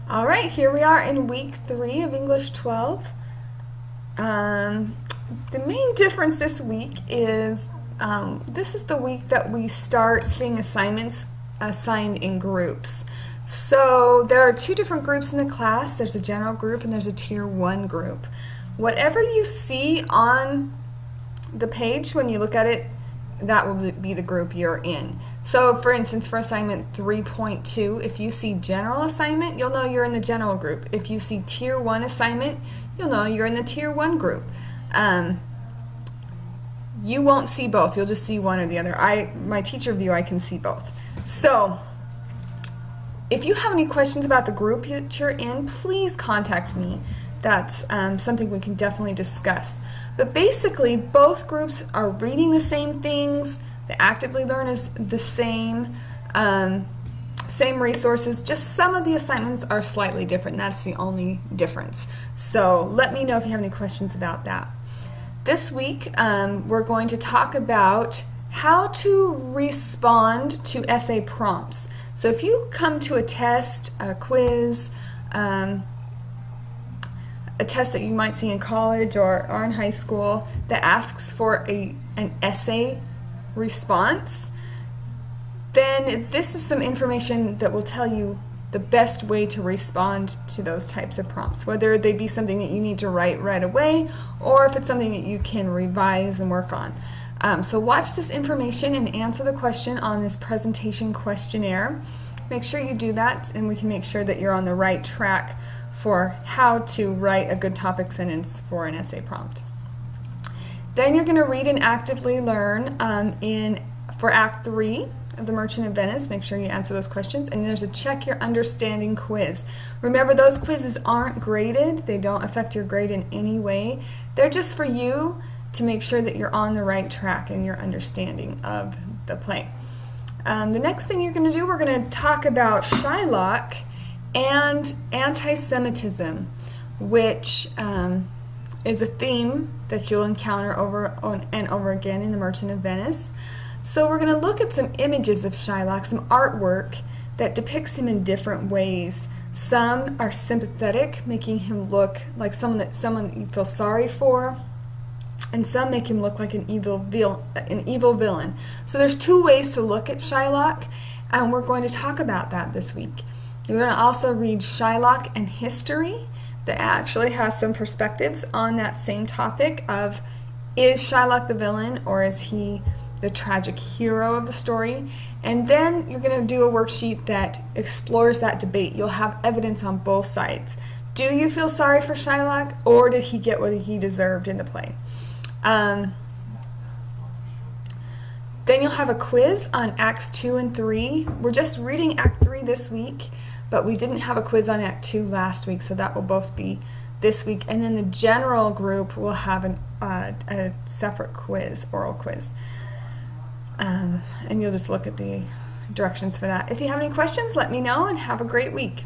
All right, here we are in week 3 of English 12. The main difference this week is this is the week that we start seeing assignments assigned in groups. So there are 2 different groups in the class. There's a general group and there's a tier 1 group. Whatever you see on the page when you look at it, that will be the group you're in. So for instance, for assignment 3.2, if you see general assignment, you'll know you're in the general group. If you see tier 1 assignment, you'll know you're in the tier 1 group. You won't see both, you'll just see one or the other. My teacher view, I can see both. So if you have any questions about the group that you're in, please contact me. That's something we can definitely discuss. But basically, both groups are reading the same things. The Actively Learn is the same resources, just some of the assignments are slightly different. That's the only difference. So let me know if you have any questions about that. This week, we're going to talk about how to respond to essay prompts. So if you come to a test, a quiz, a test that you might see in college or in high school that asks for an essay response, then this is some information that will tell you the best way to respond to those types of prompts, whether they be something that you need to write right away or if it's something that you can revise and work on. So watch this information and answer the question on this presentation questionnaire. Make sure you do that and we can make sure that you're on the right track for how to write a good topic sentence for an essay prompt. Then you're going to read and actively learn for Act 3 of The Merchant of Venice. Make sure you answer those questions. And there's a Check Your Understanding quiz. Remember, those quizzes aren't graded. They don't affect your grade in any way. They're just for you to make sure that you're on the right track in your understanding of the play. The next thing you're going to do, we're going to talk about Shylock and anti-Semitism, which is a theme that you'll encounter over and over again in The Merchant of Venice. So we're going to look at some images of Shylock, some artwork that depicts him in different ways. Some are sympathetic, making him look like someone that you feel sorry for, and some make him look like an evil villain. So there's 2 ways to look at Shylock, and we're going to talk about that this week. You're going to also read Shylock and History that actually has some perspectives on that same topic of, is Shylock the villain or is he the tragic hero of the story? And then you're going to do a worksheet that explores that debate. You'll have evidence on both sides. Do you feel sorry for Shylock, or did he get what he deserved in the play? Then you'll have a quiz on Acts 2 and 3. We're just reading Act 3 this week, but we didn't have a quiz on Act 2 last week, so that will both be this week. And then the general group will have a separate quiz, oral quiz. And you'll just look at the directions for that. If you have any questions, let me know, and have a great week.